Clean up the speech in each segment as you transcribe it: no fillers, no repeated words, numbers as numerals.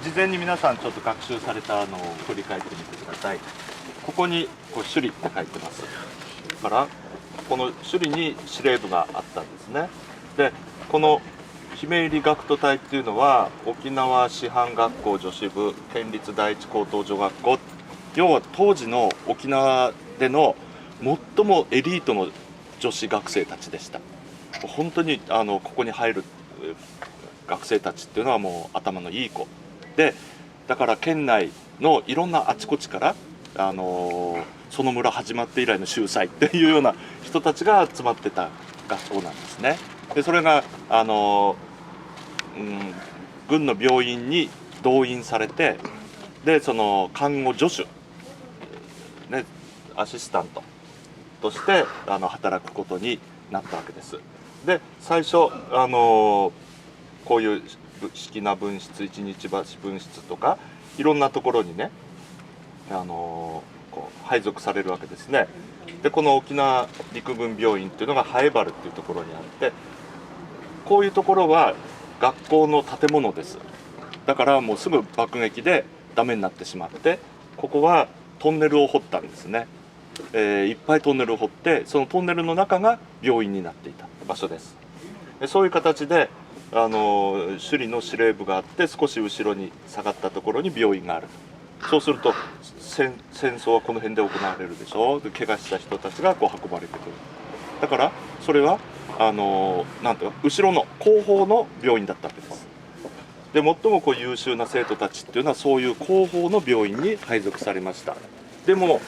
事前に皆さんちょっと学習されたのを振り返ってみてください。ここにこう首里って書いてます。だからこの首里に司令部があったんですね。でこの姫入学徒隊っていうのは沖縄師範学校女子部県立第一高等女学校、要は当時の沖縄での最もエリートの女子学生たちでした。本当にここに入る学生たちっていうのはもう頭のいい子で、だから県内のいろんなあちこちからその村始まって以来の秀才っていうような人たちが集まってた学校なんですね。でそれが軍の病院に動員されて、でその看護助手、ね、アシスタントとして働くことになったわけです。で最初こういう式名分室、一日橋分室とかいろんなところにねこう配属されるわけですね。でこの沖縄陸軍病院っていうのが南風原っていうところにあって、こういうところは学校の建物です。だからもうすぐ爆撃でダメになってしまって、ここはトンネルを掘ったんですね。いっぱいトンネルを掘って、そのトンネルの中が病院になっていた場所です。でそういう形で首里の司令部があって、少し後ろに下がったところに病院がある。そうすると戦争はこの辺で行われるでしょう。で怪我した人たちがこう運ばれてくる。だからそれはなんていうか後ろの後方の病院だったわけです。で最もこう優秀な生徒たちっていうのはそういう後方の病院に配属されました。でも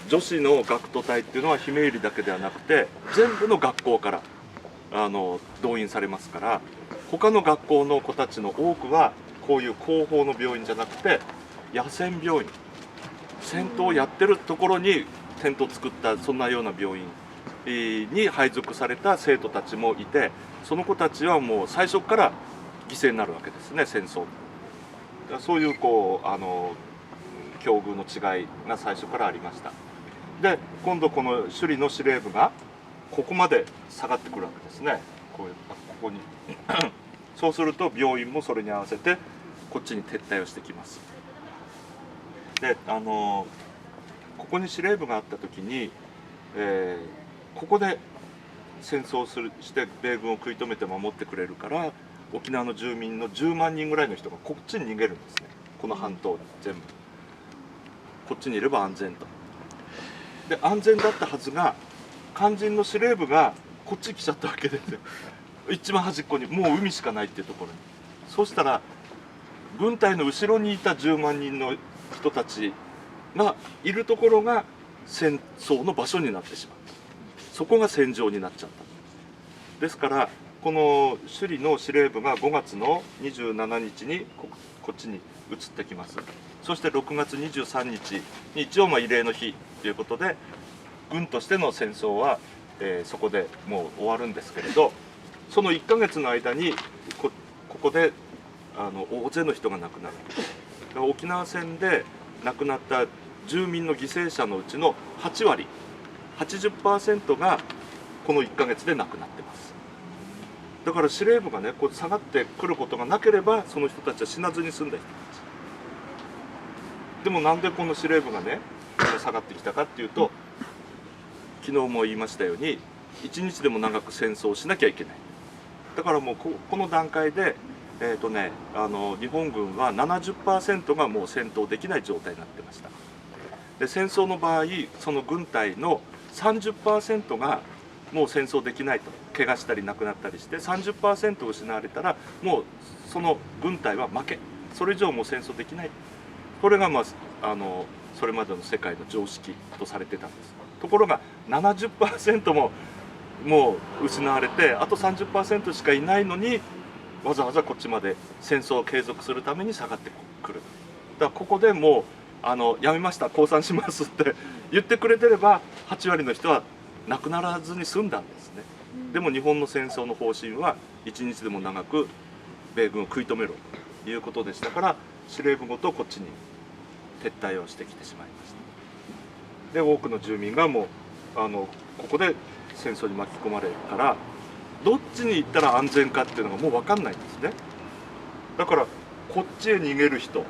女子の学徒隊っていうのは姫入だけではなくて全部の学校から動員されますから、他の学校の子たちの多くはこういう後方の病院じゃなくて野戦病院、戦闘をやってるところにテントを作ったそんなような病院に配属された生徒たちもいて、その子たちはもう最初から犠牲になるわけですね、戦争。そういうこう境遇の違いが最初からありました。で今度この首里の司令部がここまで下がってくるわけですね。ここにそうすると病院もそれに合わせてこっちに撤退をしてきます。でここに司令部があった時に、ここで戦争をして米軍を食い止めて守ってくれるから、沖縄の住民の10万人ぐらいの人がこっちに逃げるんですね。この半島全部こっちにいれば安全と。で安全だったはずが肝心の司令部がこっち来ちゃったわけですよ。一番端っこにもう海しかないっていうところに。そうしたら軍隊の後ろにいた10万人の人たちがいるところが戦争の場所になってしまう。そこが戦場になっちゃった。ですからこの首里の司令部が5月の27日にこっちに移ってきます。そして6月23日に一応慰霊の日ということで軍としての戦争は、そこでもう終わるんですけれど、その1ヶ月の間にここで大勢の人が亡くなる。沖縄戦で亡くなった住民の犠牲者のうちの8割 80% がこの1ヶ月で亡くなってます。だから司令部がねこう下がってくることがなければその人たちは死なずに済んだ人たちでも、なんでこの司令部がね下がってきたかっていうと、昨日も言いましたように1日でも長く戦争をしなきゃいけない。だからもうこの段階で日本軍は 70% がもう戦闘できない状態になってました。で戦争の場合その軍隊の 30% がもう戦争できないと、怪我したり亡くなったりして 30% 失われたらもうその軍隊は負け、それ以上もう戦争できない。これがそれまでの世界の常識とされてたんです。ところが 70% ももう失われて、あと 30% しかいないのにわざわざこっちまで戦争を継続するために下がってくる。だからここでもうやめました、降参しますって言ってくれてれば8割の人は亡くならずに済んだんですね。でも日本の戦争の方針は1日でも長く米軍を食い止めろということでしたから、司令部ごとこっちに撤退をしてきてしまいました。で多くの住民がもうここで戦争に巻き込まれるから、どっちに行ったら安全かっていうのがもう分かんないんですね。だからこっちへ逃げる人、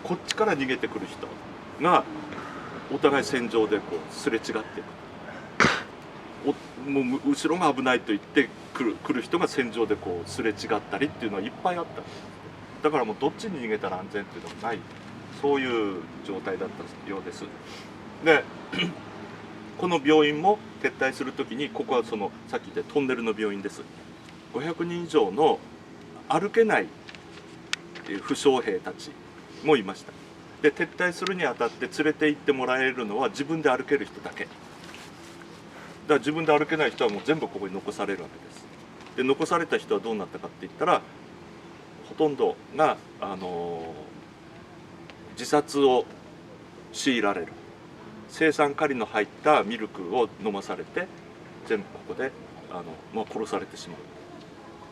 こっちから逃げてくる人がお互い戦場でこうすれ違っていく。もう後ろが危ないと言って来る人が戦場でこうすれ違ったりっていうのはいっぱいあった。だからもうどっちに逃げたら安全っていうのはない、そういう状態だったようです。でこの病院も撤退する時に、ここはそのさっき言ったトンネルの病院です。500人以上の歩けない負傷兵たちもいました。で撤退するにあたって連れて行ってもらえるのは自分で歩ける人だけだから、自分で歩けない人はもう全部ここに残されるわけです。で残された人はどうなったかって言ったら、ほとんどが自殺を強いられる、青酸カリの入ったミルクを飲まされて全部ここで殺されてしまう、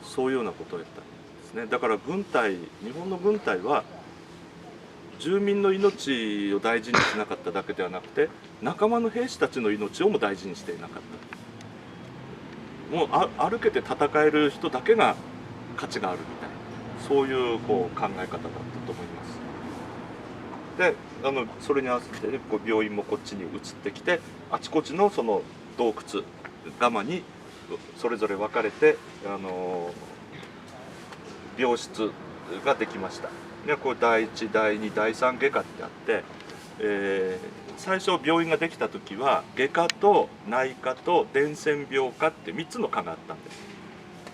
そういうようなことをやったんですね。だから軍隊、日本の軍隊は住民の命を大事にしなかっただけではなくて、仲間の兵士たちの命をも大事にしていなかった。もう歩けて戦える人だけが価値があるみたいな、そういう考え方だったと思います。でそれに合わせて病院もこっちに移ってきて、あちこちのその洞窟ガマにそれぞれ分かれて病室ができました。でこれ第1第2第3外科ってあって、最初病院ができた時は外科と内科と伝染病科って3つの科があったんです。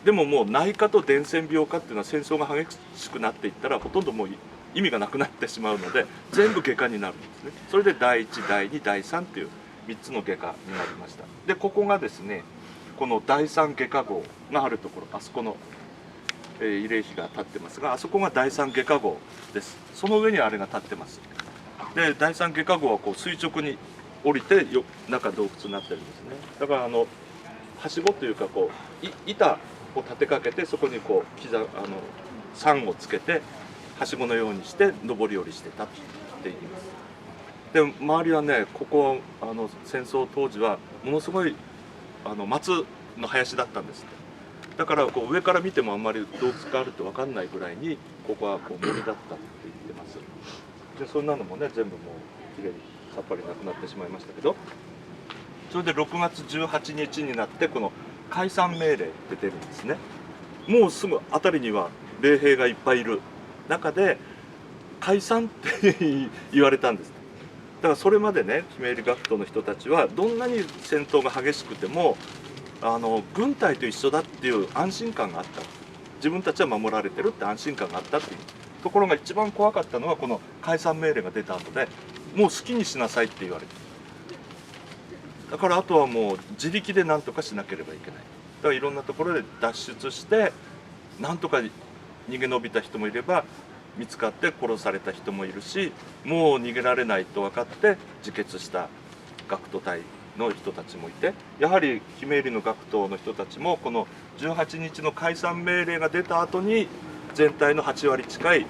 でももう内科と伝染病科っていうのは戦争が激しくなっていったらほとんどもう意味がなくなってしまうので、全部外科になるんですね。それで第1第2第3っていう3つの外科になりました。でここがですね、この第3外科号があるところ、あそこの慰霊碑が立ってますが、あそこが第3外科号です。その上にあれが立ってます。で第3外科号はこう垂直に降りて中洞窟になってるんですね。だからはしごというか板を立てかけて、そこに桟をつけてはしごのようにして上り下りしてたって言います。で周りはね、ここ戦争当時はものすごい松の林だったんですって。だから上から見てもあんまり洞窟があるって分かんないぐらいにここは森だったって言ってます。でそんなのもね全部もうきれいにさっぱりなくなってしまいましたけど、それで6月18日になってこの解散命令って出るんですね。もうすぐ辺りには米兵がいっぱいいる中で解散って言われたんです。だからそれまでね、ひめゆり学徒の人たちはどんなに戦闘が激しくても軍隊と一緒だっていう安心感があった。自分たちは守られてるって安心感があったっていうところが一番怖かったのは、この解散命令が出た後でもう好きにしなさいって言われて、だからあとはもう自力で何とかしなければいけない。だからいろんなところで脱出してなんとか逃げ延びた人もいれば、見つかって殺された人もいるし、もう逃げられないと分かって自決した学徒隊の人たちもいて、やはりひめゆりの学徒の人たちもこの18日の解散命令が出た後に全体の8割近い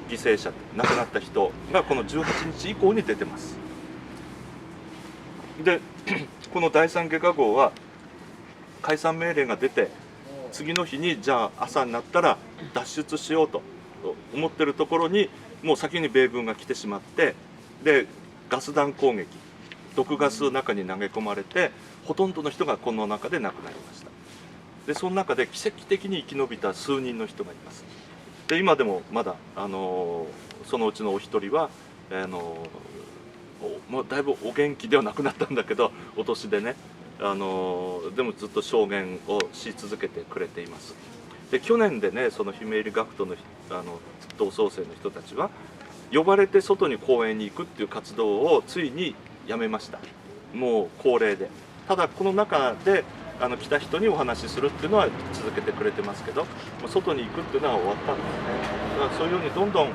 犠牲者、亡くなった人がこの18日以降に出てます。でこの第3外科号は解散命令が出て次の日にじゃあ朝になったら脱出しようと思ってるところにもう先に米軍が来てしまって、でガス弾攻撃、毒ガスの中に投げ込まれてほとんどの人がこの中で亡くなりました。でその中で奇跡的に生き延びた数人の人がいます。で今でもまだそのうちのお一人はもうだいぶお元気ではなくなったんだけど、お年でねでもずっと証言をし続けてくれています。で去年でね、そのひめゆり学徒の同窓生の人たちは呼ばれて外に公園に行くっていう活動をついにやめました。もう高齢で。ただこの中で来た人にお話しするっていうのは続けてくれてますけど、外に行くっていうのは終わったんですね。だからそういうようにどんどん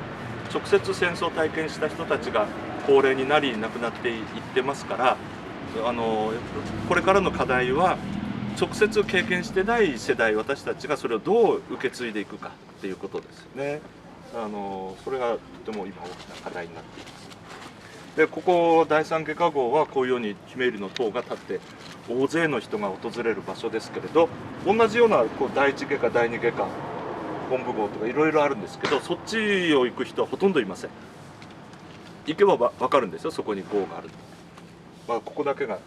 直接戦争を体験した人たちが高齢になり亡くなっていってますから、これからの課題は直接経験してない世代、私たちがそれをどう受け継いでいくかっていうことですね。それがとても今大きな課題になっています。でここ第3外科号はこういうようにひめゆりの塔が立って大勢の人が訪れる場所ですけれど、同じような第1外科第2外科本部号とかいろいろあるんですけど、そっちを行く人はほとんどいません。行けば分かるんですよ、そこに号がある。ここだけが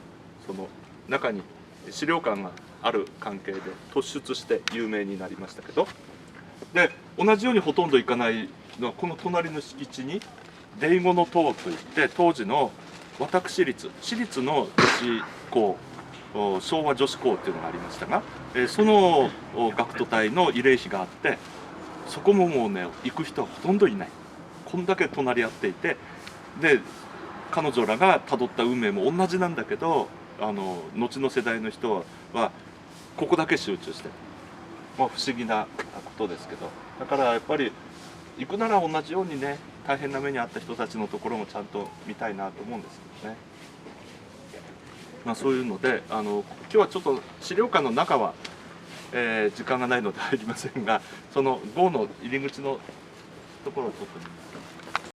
その中に資料館がある関係で突出して有名になりましたけど、で同じようにほとんど行かないのはこの隣の敷地にデイゴの塔といって、当時の私立私立の女子校、昭和女子校っていうのがありましたが、その学徒隊の慰霊碑があって、そこももうね行く人はほとんどいない。こんだけ隣り合っていて、で彼女らがたどった運命も同じなんだけど、後の世代の人はここだけ集中してる、不思議なことですけど、だからやっぱり行くなら同じようにね、大変な目に遭った人たちのところもちゃんと見たいなと思うんですけどね。そういうので今日はちょっと資料館の中は、時間がないので入りませんが、その号の入り口のところをちょっと